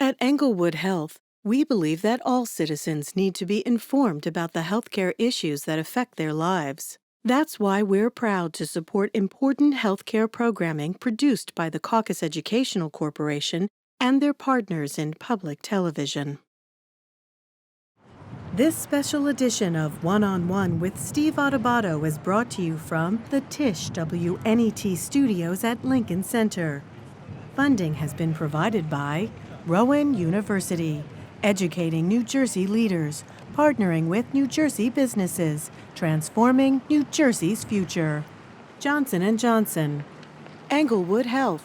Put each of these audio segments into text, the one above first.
At Englewood Health, we believe that all citizens need to be informed about the healthcare issues that affect their lives. That's why we're proud to support important healthcare programming produced by the Caucus Educational Corporation and their partners in public television. This special edition of One-on-One with Steve Adubato is brought to you from the Tisch WNET studios at Lincoln Center. Funding has been provided by Rowan University, educating New Jersey leaders, partnering with New Jersey businesses, transforming New Jersey's future. Johnson & Johnson, Englewood Health,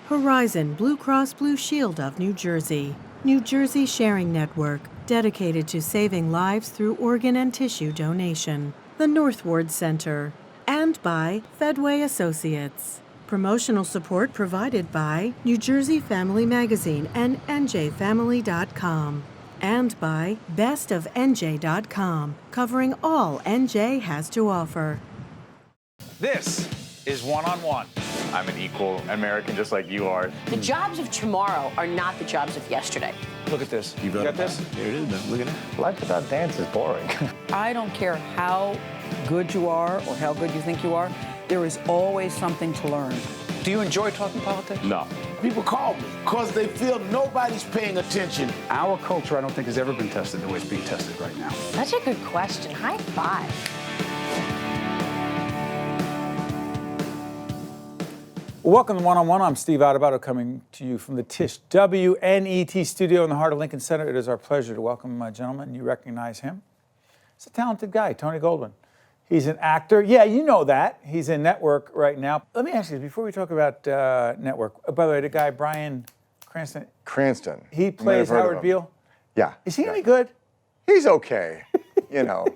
Horizon Blue Cross Blue Shield of New Jersey, New Jersey Sharing Network, dedicated to saving lives through organ and tissue donation, the Northward Center, and by Fedway Associates. Promotional support provided by New Jersey Family Magazine and NJFamily.com. And by bestofNJ.com, covering all NJ has to offer. This is One-on-One. I'm an equal American just like you are. The jobs of tomorrow are not the jobs of yesterday. Look at this. You got this? Here it is, man. Look at that. Life without dance is boring. I don't care how good you are or how good you think you are, there is always something to learn. Do you enjoy talking politics? No. People call me because they feel nobody's paying attention. Our culture, I don't think, has ever been tested the way it's being tested right now. Such a good question. High five. Welcome to One-on-One. I'm Steve Adubato, coming to you from the Tisch WNET studio in the heart of Lincoln Center. It is our pleasure to welcome my gentleman. You recognize him. He's a talented guy, Tony Goldwyn. He's an actor. Yeah, you know that. He's in Network right now. Let me ask you, before we talk about Network, by the way, the guy, Bryan Cranston. He plays Howard Beale? Yeah. Is he any good? He's okay. You know.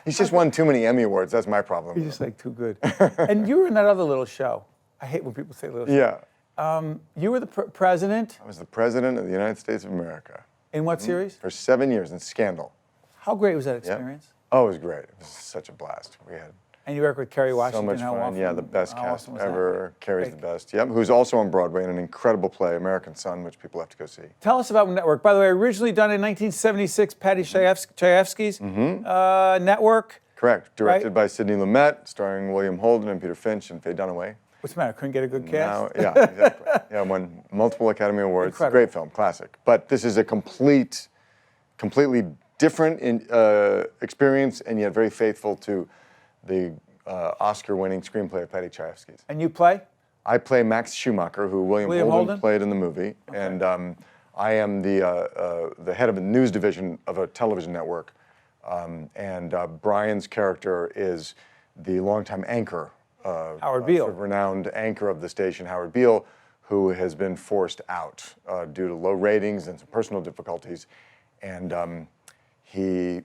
He's just won too many Emmy Awards. That's my problem. He's just like too good. And you were in that other little show. I hate when people say little show. Yeah. You were the president? I was the president of the United States of America. In what series? For 7 years in Scandal. How great was that experience? Yep. Oh, it was great. It was such a blast. We had and you worked with Kerry Washington. So much fun. Yeah, the best cast awesome ever. Kerry's the best. Yep. Who's also on Broadway in an incredible play, American Son, which people have to go see. Tell us about Network. By the way, originally done in 1976, Patty Chayefsky's Network. Correct. Directed by Sidney Lumet, starring William Holden and Peter Finch and Faye Dunaway. What's the matter? Couldn't get a good cast? Yeah, exactly. Yeah, won multiple Academy Awards. Incredible. Great film, classic. But this is a completely different experience, and yet very faithful to the Oscar-winning screenplay of Patty Chayefsky's. And you play? I play Max Schumacher, who William Holden played in the movie, and I am the head of the news division of a television network. And Bryan's character is the longtime anchor. Howard Beale. Renowned anchor of the station, Howard Beale, who has been forced out due to low ratings and some personal difficulties. And he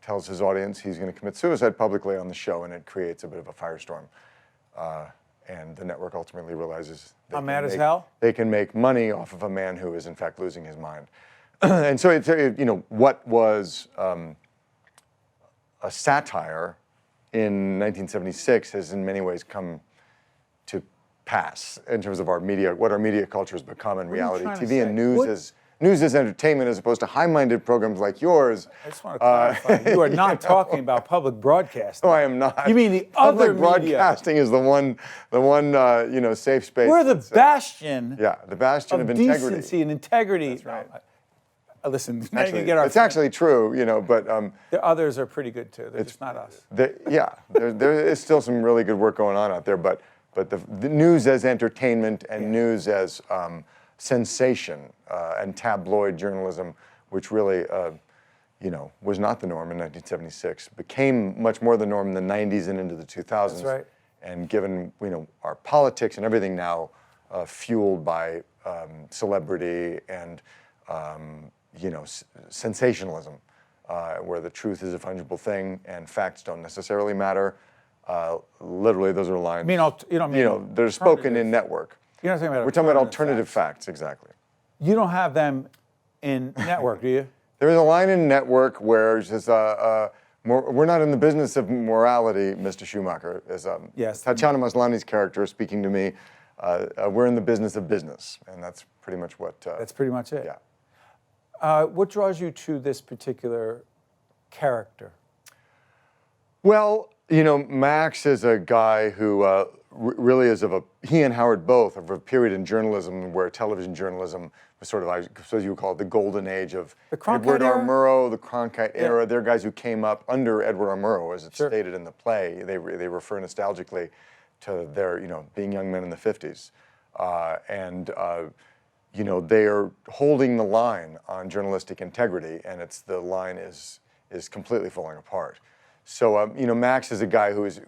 tells his audience he's going to commit suicide publicly on the show, and it creates a bit of a firestorm. And the network ultimately realizes I'm mad as hell. They can make money off of a man who is in fact losing his mind. And so it's, you know, what was a satire in 1976 has in many ways come to pass in terms of our media, what our media culture has become in reality. TV and news is entertainment as opposed to high-minded programs like yours. I just want to clarify, you are not talking about public broadcasting. No, I am not. You mean the other public broadcasting is the one you know, safe space. We're the bastion. Yeah, the bastion of integrity. Decency and integrity. That's right. Listen, it's actually true, you know, but the others are pretty good too. They're just not us. There is still some really good work going on out there, but the news as entertainment and news as sensation and tabloid journalism, which really, you know, was not the norm in 1976, became much more the norm in the 90s and into the 2000s. That's right. And given, you know, our politics and everything now fueled by celebrity and you know, sensationalism, where the truth is a fungible thing and facts don't necessarily matter. Literally, those are lines. You don't mean they're spoken in Network. You're not talking about. We're talking about alternative facts, exactly. You don't have them in Network, do you? There is a line in Network where it says, we're not in the business of morality, Mr. Schumacher. As yes. Tatiana Maslany's character speaking to me we're in the business of business, and that's pretty much what. That's pretty much it. Yeah. What draws you to this particular character? Well, you know, Max is a guy who really is he and Howard both of a period in journalism where television journalism was sort of, I suppose you would call it, the golden age of Edward R. Murrow, the Cronkite era. They're guys who came up under Edward R. Murrow, as it's stated in the play. They refer nostalgically to their, you know, being young men in the 50s. You know, they are holding the line on journalistic integrity, and the line is completely falling apart. So, you know, Max is a guy who's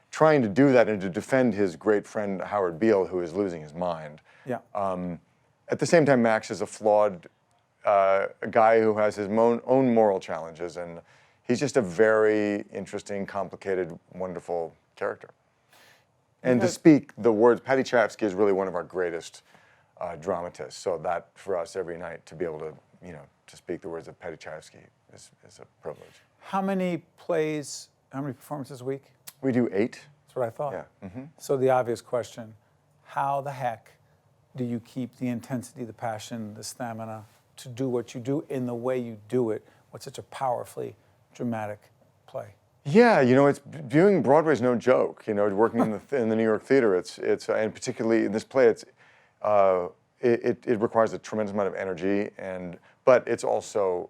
trying to do that and to defend his great friend Howard Beale, who is losing his mind. Yeah. At the same time, Max is a flawed guy who has his own moral challenges, and he's just a very interesting, complicated, wonderful character. And to speak the words, Paddy Chayefsky is really one of our greatest dramatists. So that, for us, every night to be able to, you know, to speak the words of Paddy Chayefsky is a privilege. How many plays, how many performances a week? We do 8. That's what I thought. Yeah. Mm-hmm. So the obvious question, how the heck do you keep the intensity, the passion, the stamina to do what you do in the way you do it with such a powerfully dramatic play? Yeah, you know, doing Broadway is no joke. You know, working in the New York theater, it's and particularly in this play, it requires a tremendous amount of energy, but it's also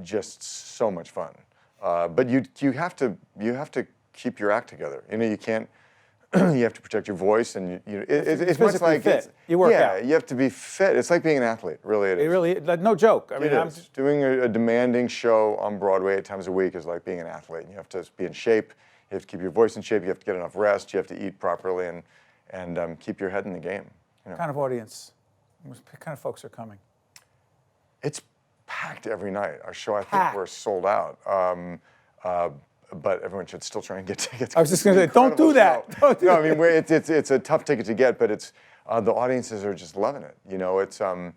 just so much fun. But you have to keep your act together. You know, you can't. You have to protect your voice, and it's much like fit. You work out. Yeah, you have to be fit. It's like being an athlete. Really, it is. It really, no joke. I mean, I'm just doing a demanding show on Broadway 8 times a week is like being an athlete. You have to be in shape. You have to keep your voice in shape. You have to get enough rest. You have to eat properly, and keep your head in the game. You know. What kind of audience? What kind of folks are coming? It's packed every night. Our show, I think, we're sold out. But everyone should still try and get tickets. I was just going to say, don't do that. Don't do I mean, it's a tough ticket to get, but the audiences are just loving it. You know, it's a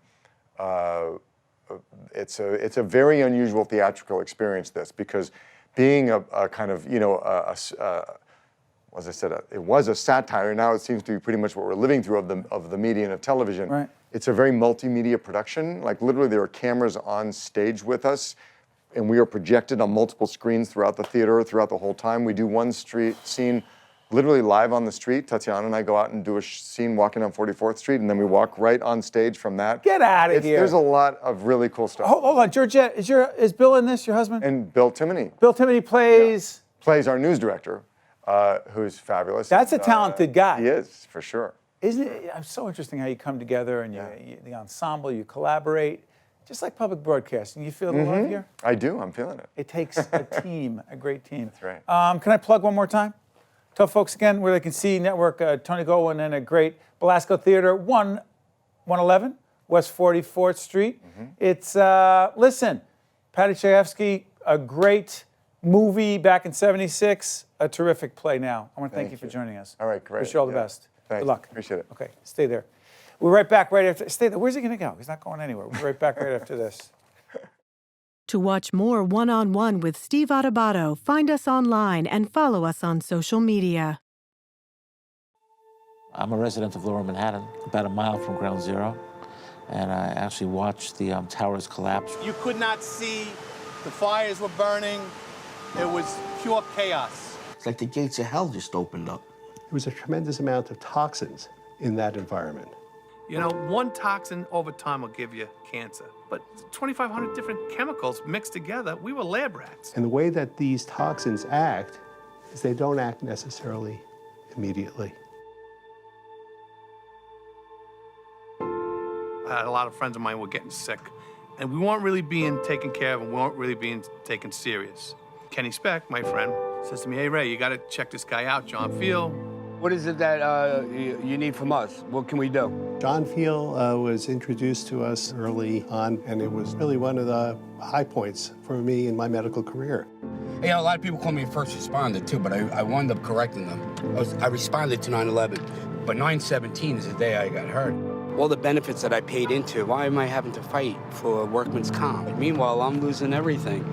very unusual theatrical experience. This because being a kind of, you know, as I said, it was a satire. Now it seems to be pretty much what we're living through of the medium of television. Right. It's a very multimedia production. Like literally, there are cameras on stage with us. And we are projected on multiple screens throughout the theater, throughout the whole time. We do one scene literally live on the street. Tatiana and I go out and do a scene walking on 44th Street, and then we walk right on stage from that. Get out of here. There's a lot of really cool stuff. Hold on, Georgette, is Bill in this, your husband? And Bill Timoney. Bill Timoney plays? Yeah. Plays our news director, who's fabulous. That's a talented guy. He is, for sure. Isn't it? It's so interesting how you come together and the ensemble, you collaborate. Just like public broadcasting, you feel the love here? I do, I'm feeling it. It takes a team, a great team. That's right. Can I plug one more time? Tell folks again where they can see Network Tony Goldwyn and a great Belasco Theater, 111 West 44th Street. It's, listen, Paddy Chayefsky, a great movie back in '76, a terrific play now. I want to thank you for joining us. All right, great. Wish you all the best. Thanks. Good luck. Appreciate it. Okay, stay there. We're right back right after. Stay there. Where's he going to go? He's not going anywhere. We'll be right back right after this. To watch more One-on-One with Steve Adubato, find us online and follow us on social media. I'm a resident of Lower Manhattan, about a mile from Ground Zero, and I actually watched the towers collapse. You could not see. The fires were burning. It was pure chaos. It's like the gates of hell just opened up. There was a tremendous amount of toxins in that environment. You know, one toxin over time will give you cancer, but 2,500 different chemicals mixed together, we were lab rats. And the way that these toxins act is they don't act necessarily immediately. I had a lot of friends of mine were getting sick, and we weren't really being taken care of, and we weren't really being taken serious. Kenny Speck, my friend, says to me, "Hey, Ray, you got to check this guy out, John Feal." What is it that you need from us? What can we do? John Feal was introduced to us early on, and it was really one of the high points for me in my medical career. You know, a lot of people call me a first responder, too, but I wound up correcting them. I responded to 9/11, but 9/17 is the day I got hurt. All the benefits that I paid into, why am I having to fight for workman's comp? Meanwhile, I'm losing everything.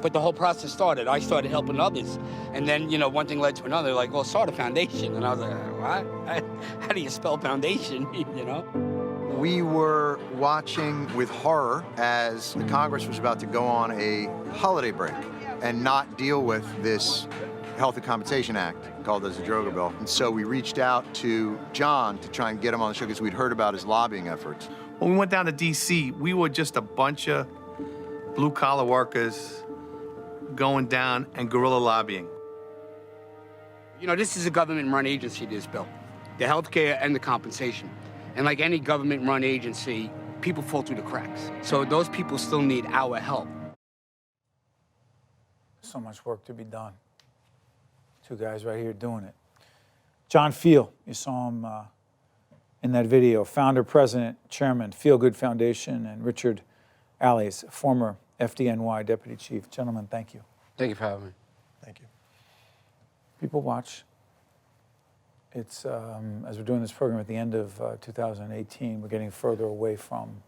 But the whole process started. I started helping others. And then, you know, one thing led to another. Like, well, start a foundation. And I was like, what? How do you spell foundation, you know? We were watching with horror as the Congress was about to go on a holiday break and not deal with this Health and Compensation Act, called as the Droga Bill. And so we reached out to John to try and get him on the show because we'd heard about his lobbying efforts. When we went down to D.C., we were just a bunch of blue-collar workers going down and guerrilla lobbying. You know, this is a government-run agency, this bill. The healthcare and the compensation. And like any government-run agency, people fall through the cracks. So those people still need our help. So much work to be done. Two guys right here doing it. John Feal, you saw him in that video, founder, president, chairman, Feal Good Foundation, and Richard Allais, former FDNY Deputy Chief. Gentlemen, thank you. Thank you for having me. Thank you. People watch. It's, as we're doing this program at the end of 2018, we're getting further away from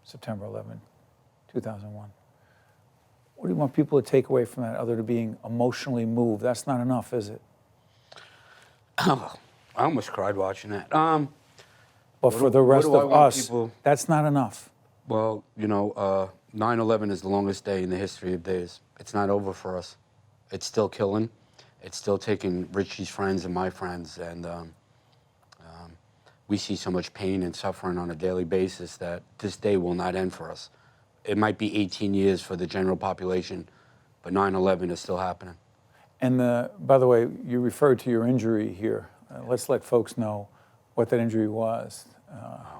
September 11, 2001. What do you want people to take away from that other than being emotionally moved? That's not enough, is it? Oh, I almost cried watching that. But for the rest of us, that's not enough. Well, you know, 9/11 is the longest day in the history of days. It's not over for us. It's still killing. It's still taking Richie's friends and my friends, and we see so much pain and suffering on a daily basis that this day will not end for us. It might be 18 years for the general population, but 9/11 is still happening. And by the way, you referred to your injury here. Let's let folks know what that injury was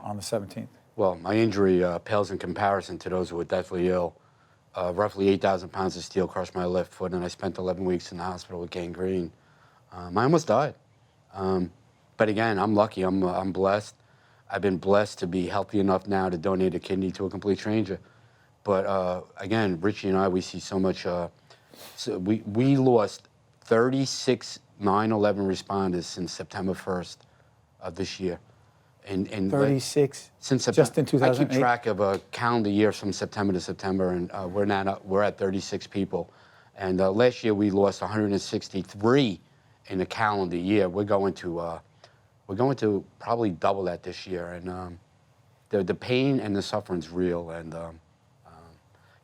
on the 17th. Well, my injury pales in comparison to those who were deathly ill. Roughly 8,000 pounds of steel crushed my left foot, and I spent 11 weeks in the hospital with gangrene. I almost died. But again, I'm lucky. I'm blessed. I've been blessed to be healthy enough now to donate a kidney to a complete stranger. But again, Richie and I, we see so much. So we lost 36 9/11 responders since September 1st of this year. And 36 since just in 2008? I keep track of a calendar year from September to September, and we're at 36 people. And last year we lost 163 in a calendar year. We're going to probably double that this year. And the pain and the suffering's real. And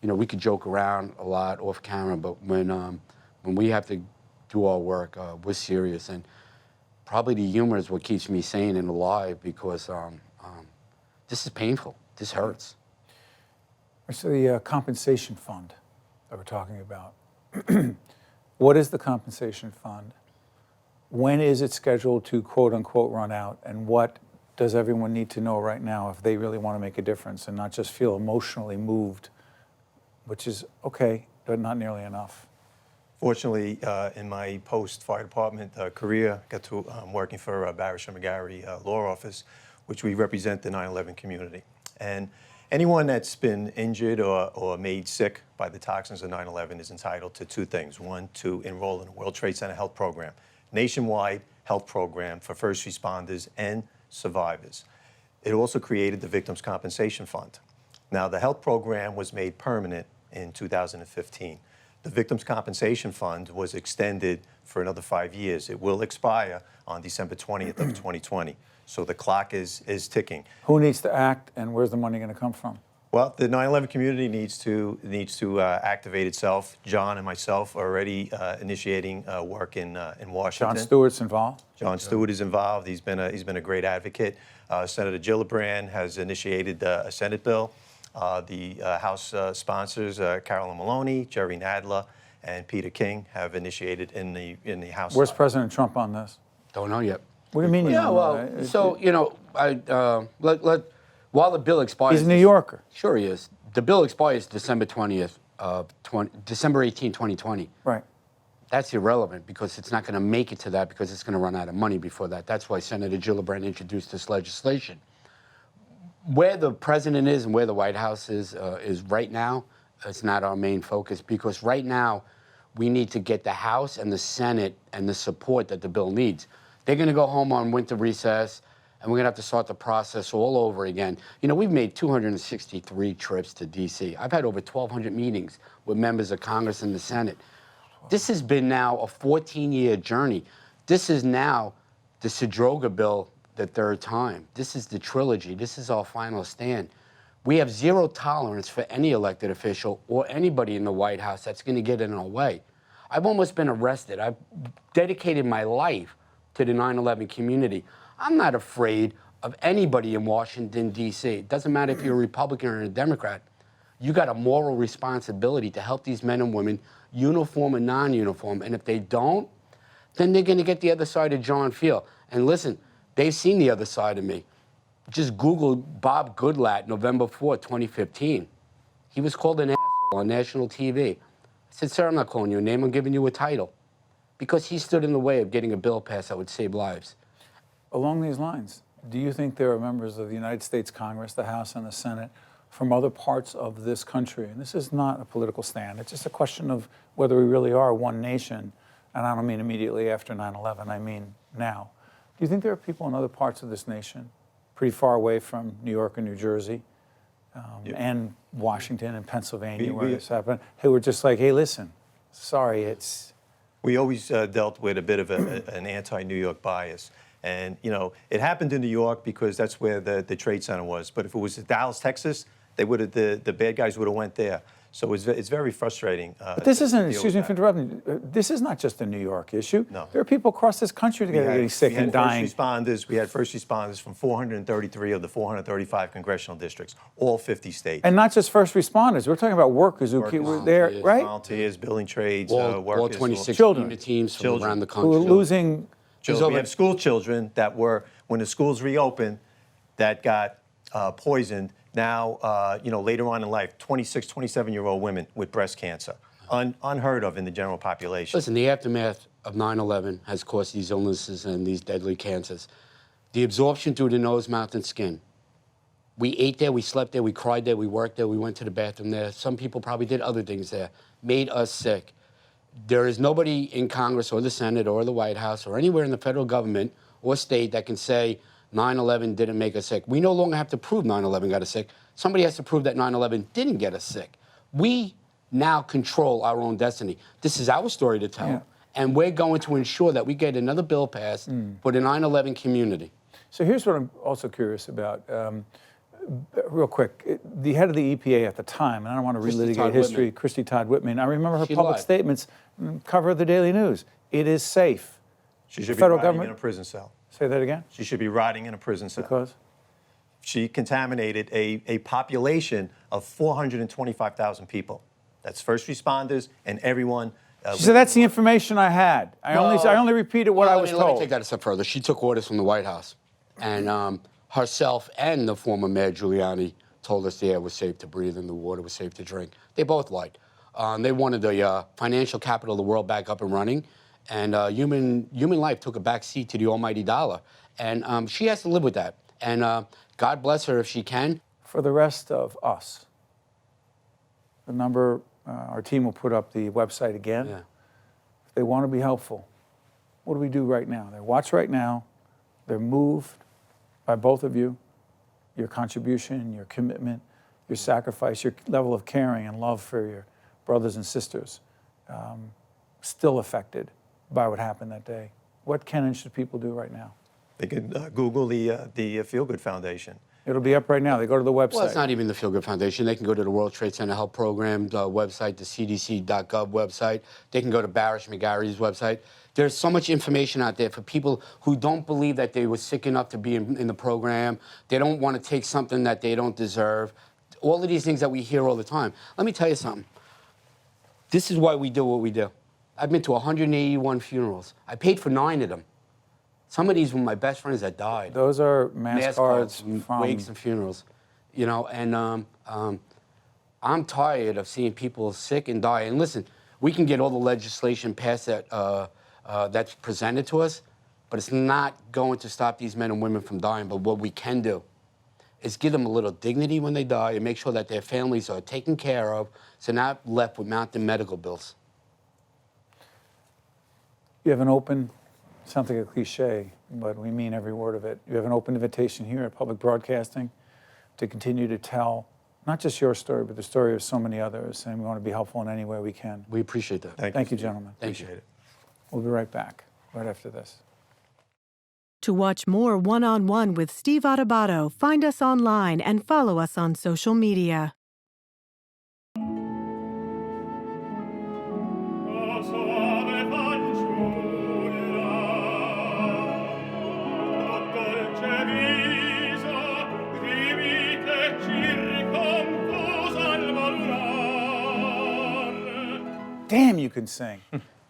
you know, we could joke around a lot off camera, but when we have to do our work, we're serious. And probably the humor is what keeps me sane and alive, because this is painful. This hurts. So the compensation fund that we're talking about, what is the compensation fund? When is it scheduled to quote unquote run out? And what does everyone need to know right now if they really want to make a difference and not just feel emotionally moved, which is okay, but not nearly enough? Fortunately, in my post-fire department career, I got to working for Barrish and McGarry Law Office, which we represent the 9/11 community. And anyone that's been injured or made sick by the toxins of 9/11 is entitled to two things. One, to enroll in a World Trade Center health program, nationwide health program for first responders and survivors. It also created the Victims' Compensation Fund. Now, the health program was made permanent in 2015. The Victims' Compensation Fund was extended for another 5 years. It will expire on December 20th of 2020. So the clock is ticking. Who needs to act, and where's the money going to come from? Well, the 9/11 community needs to activate itself. John and myself are already initiating work in Washington. Jon Stewart's involved. Jon Stewart is involved. He's been a great advocate. Senator Gillibrand has initiated a Senate bill. The House sponsors, Carolyn Maloney, Jerry Nadler, and Peter King, have initiated in the House. Where's President Trump on this? Don't know yet. What do you mean? Yeah, well, so you know, while the bill expires, he's a New Yorker. Sure, he is. The bill expires December 20th, December 18, 2020. Right. That's irrelevant because it's not going to make it to that because it's going to run out of money before that. That's why Senator Gillibrand introduced this legislation. Where the president is and where the White House is right now, it's not our main focus, because right now we need to get the House and the Senate and the support that the bill needs. They're going to go home on winter recess, and we're going to have to start the process all over again. You know, we've made 263 trips to D.C. I've had over 1,200 meetings with members of Congress and the Senate. This has been now a 14-year journey. This is now the Sadroga bill the third time. This is the trilogy. This is our final stand. We have zero tolerance for any elected official or anybody in the White House that's going to get in our way. I've almost been arrested. I've dedicated my life to the 9/11 community. I'm not afraid of anybody in Washington, D.C. It doesn't matter if you're a Republican or a Democrat. You got a moral responsibility to help these men and women, uniform and non-uniform. And if they don't, then they're going to get the other side of John Feal. And listen, they've seen the other side of me. Just Google Bob Goodlatte, November 4, 2015. He was called an asshole on national TV. I said, sir, I'm not calling you a name, I'm giving you a title. Because he stood in the way of getting a bill passed that would save lives. Along these lines, do you think there are members of the United States Congress, the House and the Senate, from other parts of this country, and this is not a political stand, it's just a question of whether we really are one nation, and I don't mean immediately after 9/11, I mean now. Do you think there are people in other parts of this nation, pretty far away from New York and New Jersey, and Washington and Pennsylvania, where this happened, who were just like, hey, listen, sorry, it's... We always dealt with a bit of an anti-New York bias. And, you know, it happened in New York because that's where the Trade Center was. But if it was Dallas, Texas, they would have, the bad guys would have went there. So it's very frustrating. But this isn't, excuse me for interrupting, this is not just a New York issue. No. There are people across this country that are getting sick and dying. We had first responders from 433 of the 435 congressional districts, all 50 states. And not just first responders. We're talking about workers who were there, right? Volunteers, building trades, all workers. 26 children. teams from around the country. Who are losing... We have school children that were, when the schools reopened, that got poisoned. Now, you know, later on in life, 26, 27-year-old women with breast cancer. Unheard of in the general population. Listen, the aftermath of 9/11 has caused these illnesses and these deadly cancers. The absorption through the nose, mouth, and skin. We ate there, we slept there, we cried there, we worked there, we went to the bathroom there. Some people probably did other things there. Made us sick. There is nobody in Congress or the Senate or the White House or anywhere in the federal government or state that can say 9/11 didn't make us sick. We no longer have to prove 9/11 got us sick. Somebody has to prove that 9/11 didn't get us sick. We now control our own destiny. This is our story to tell. Yeah. And we're going to ensure that we get another bill passed for the 9/11 community. So here's what I'm also curious about. Real quick, the head of the EPA at the time, and I don't want to relitigate history, Christy Todd Whitman, I remember her public statements, cover of the Daily News. It is safe. She should be rotting in a prison cell. Say that again? She should be rotting in a prison cell. Because? She contaminated a population of 425,000 people. That's first responders and everyone. She said that's the information I had. I only repeated what I was told. Let me take that a step further. She took orders from the White House. And herself and the former Mayor Giuliani told us the air was safe to breathe and the water was safe to drink. They both lied. They wanted the financial capital of the world back up and running, and human life took a back seat to the almighty dollar. And she has to live with that. And God bless her if she can. For the rest of us, the number, our team will put up the website again. Yeah. If they want to be helpful, what do we do right now? They watch right now. They're moved by both of you, your contribution, your commitment, your sacrifice, your level of caring and love for your brothers and sisters, still affected by what happened that day. What can and should people do right now? They can Google the Feal Good Foundation. It'll be up right now. They go to the website. Well, it's not even the Feal Good Foundation. They can go to the World Trade Center Health Program website, the CDC.gov website. They can go to Barish McGarry's website. There's so much information out there for people who don't believe that they were sick enough to be in the program. They don't want to take something that they don't deserve. All of these things that we hear all the time. Let me tell you something. This is why we do what we do. I've been to 181 funerals. I paid for 9 of them. Some of these were my best friends that died. Those are mass cards from wakes and funerals, you know. And I'm tired of seeing people sick and die. And listen, we can get all the legislation passed that that's presented to us, but it's not going to stop these men and women from dying. But what we can do is give them a little dignity when they die and make sure that their families are taken care of, so they're not left with mounting medical bills. You have an open Sounds like a cliche, but we mean every word of it. You have an open invitation here at Public Broadcasting to continue to tell not just your story, but the story of so many others, and we want to be helpful in any way we can. We appreciate that. Thank you, gentlemen. Appreciate it. We'll be right back, right after this. To watch more One-on-One with Steve Adubato, find us online and follow us on social media. Damn, you can sing.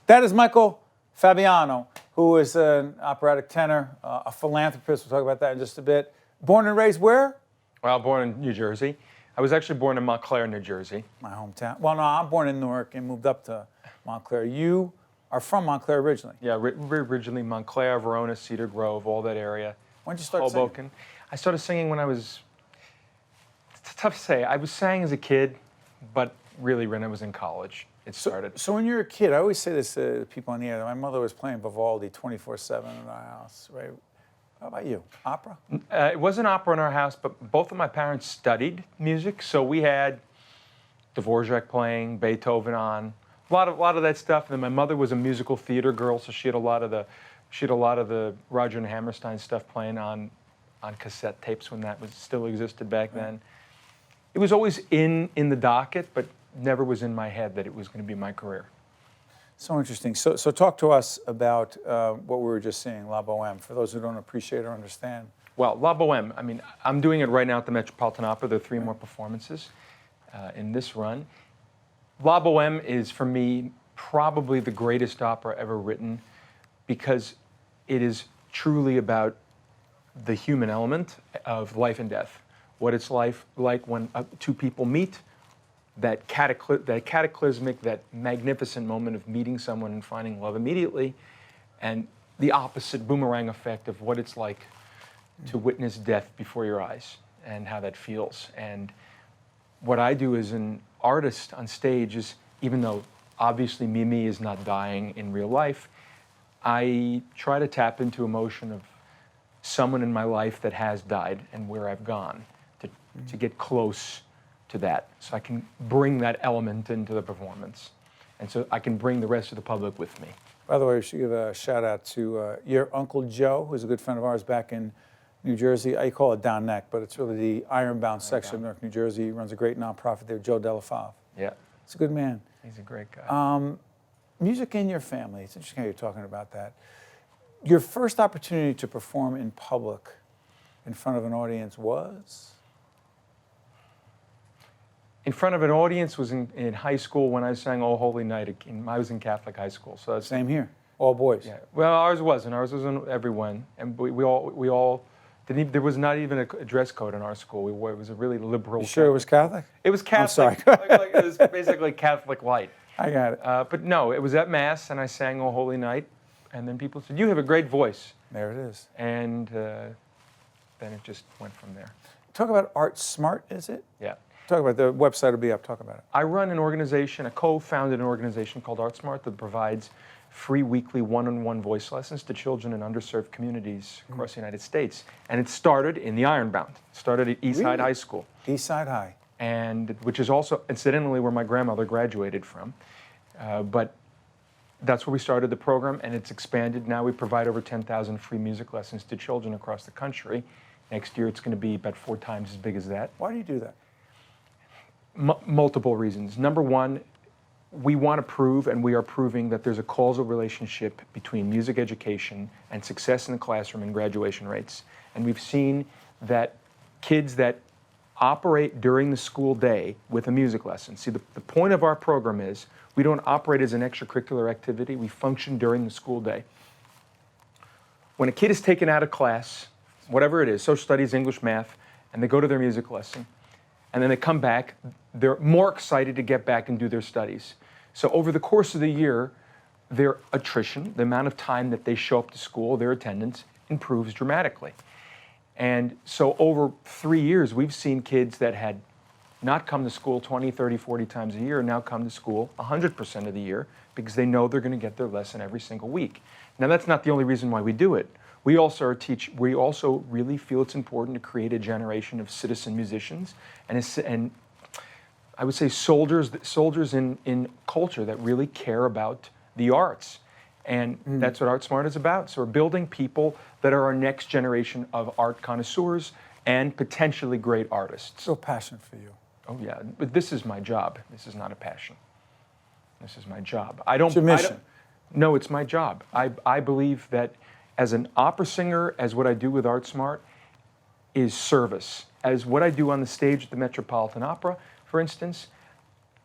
That is Michael Fabiano, who is an operatic tenor, a philanthropist. We'll talk about that in just a bit. Born and raised where? Well, born in New Jersey. I was actually born in Montclair, New Jersey. My hometown. Well, no, I'm born in Newark and moved up to Montclair. You are from Montclair originally? Yeah, originally Montclair, Verona, Cedar Grove, all that area. When did you start Hoboken. singing? I started singing when I was, it's tough to say. I was sang as a kid, but really when I was in college, it started. So when you're a kid, I always say this to people on the air, my mother was playing Vivaldi 24/7 in our house, right? How about you? Opera? It wasn't opera in our house, but both of my parents studied music, so we had Dvorak playing, Beethoven on, a lot of that stuff. And then my mother was a musical theater girl, so she had a lot of the Roger and Hammerstein stuff playing on cassette tapes when that was still existed back then. It was always in the docket, but never was in my head that it was going to be my career. So interesting. So talk to us about what we were just seeing, La Boheme, for those who don't appreciate or understand. Well, La Boheme, I mean, I'm doing it right now at the Metropolitan Opera. There are 3 more performances in this run. La Boheme is, for me, probably the greatest opera ever written because it is truly about the human element of life and death. What it's like when 2 people meet, that cataclysmic, that magnificent moment of meeting someone and finding love immediately, and the opposite boomerang effect of what it's like to witness death before your eyes and how that feels. And what I do as an artist on stage is, even though obviously Mimi is not dying in real life, I try to tap into emotion of someone in my life that has died and where I've gone to get close to that, so I can bring that element into the performance, and so I can bring the rest of the public with me. By the way, we should give a shout out to your Uncle Joe, who's a good friend of ours back in New Jersey. I call it Down Neck, but it's really the Ironbound section of Newark, New Jersey. He runs a great nonprofit there, Joe Delafave. Yeah. He's a good man. He's a great guy. Music in your family. It's interesting how you're talking about that. Your first opportunity to perform in public in front of an audience was? In front of an audience was in high school when I sang "Oh Holy Night." I was in Catholic high school, so that's same here. All boys. Yeah. Well, ours wasn't. Ours was in everyone, and we all didn't. Even, there was not even a dress code in our school. It was a really liberal. You sure it was Catholic? It was Catholic. I'm sorry. It was basically Catholic light. I got it. But no, it was at Mass, and I sang "Oh Holy Night," and then people said, "You have a great voice." There it is. And then it just went from there. Talk about ArtSmart, is it? Yeah. Talk about the website will be up. Talk about it. I run an organization, I co-founded an organization called ArtSmart that provides free weekly one-on-one voice lessons to children in underserved communities across the United States. And it started in the Ironbound. It started at Eastside High School. Eastside High. And which is also, incidentally, where my grandmother graduated from. But that's where we started the program, and it's expanded. Now we provide over 10,000 free music lessons to children across the country. Next year, it's going to be about 4 times as big as that. Why do you do that? Multiple reasons. Number one, we want to prove, and we are proving, that there's a causal relationship between music education and success in the classroom and graduation rates. And we've seen that kids that operate during the school day with a music lesson. See, the point of our program is we don't operate as an extracurricular activity. We function during the school day. When a kid is taken out of class, whatever it is, social studies, English, math, and they go to their music lesson, and then they come back, they're more excited to get back and do their studies. So over the course of the year, their attrition, the amount of time that they show up to school, their attendance, improves dramatically. And so over 3 years, we've seen kids that had not come to school 20, 30, 40 times a year, now come to school 100% of the year because they know they're going to get their lesson every single week. Now, that's not the only reason why we do it. We also really feel it's important to create a generation of citizen musicians and I would say soldiers in culture that really care about the arts. And that's what ArtSmart is about. So we're building people that are our next generation of art connoisseurs and potentially great artists. So passion for you. Oh yeah, but this is my job. This is not a passion. This is my job. I don't. It's your mission. No, it's my job. I believe that as an opera singer, as what I do with ArtSmart, is service. As what I do on the stage at the Metropolitan Opera, for instance,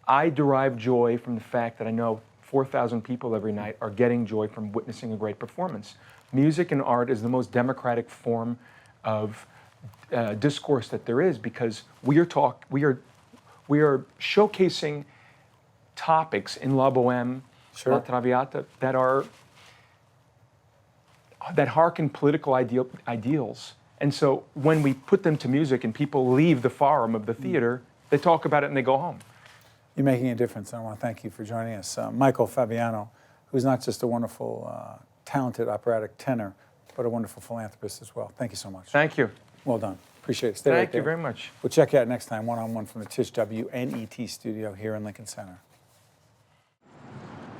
I derive joy from the fact that I know 4,000 people every night are getting joy from witnessing a great performance. Music and art is the most democratic form of discourse that there is because we are showcasing topics in La Boheme, La Traviata that harken political ideals. And so when we put them to music and people leave the forum of the theater, they talk about it and they go home. You're making a difference, and I want to thank you for joining us. Michael Fabiano, who's not just a wonderful, talented operatic tenor, but a wonderful philanthropist as well. Thank you so much. Thank you. Well done. Appreciate it. Stay right Thank you there. very much. We'll check you out next time, one-on-one from the Tisch WNET studio here in Lincoln Center.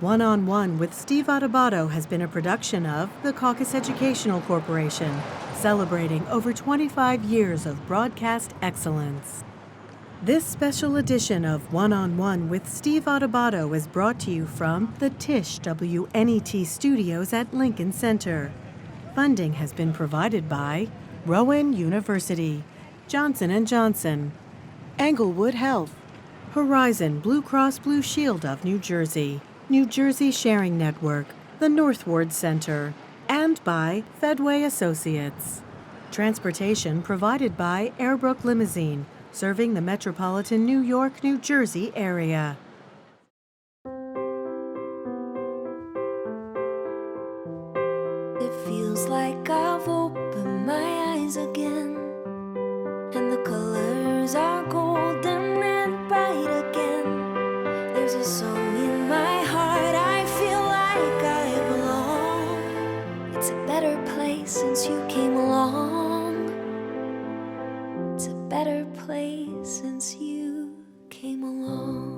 One-on-One with Steve Adubato has been a production of the Caucus Educational Corporation, celebrating over 25 years of broadcast excellence. This special edition of One-on-One with Steve Adubato is brought to you from the Tisch WNET studios at Lincoln Center. Funding has been provided by Rowan University, Johnson & Johnson, Englewood Health, Horizon Blue Cross Blue Shield of New Jersey, New Jersey Sharing Network, the Northward Center, and by Fedway Associates. Transportation provided by Airbrook Limousine, serving the metropolitan New York, New Jersey area. It feels like I've opened my eyes again, and the colors are golden and bright again. There's a song in my heart, I feel like I belong. It's a better place since you came along. It's a better place since you came along.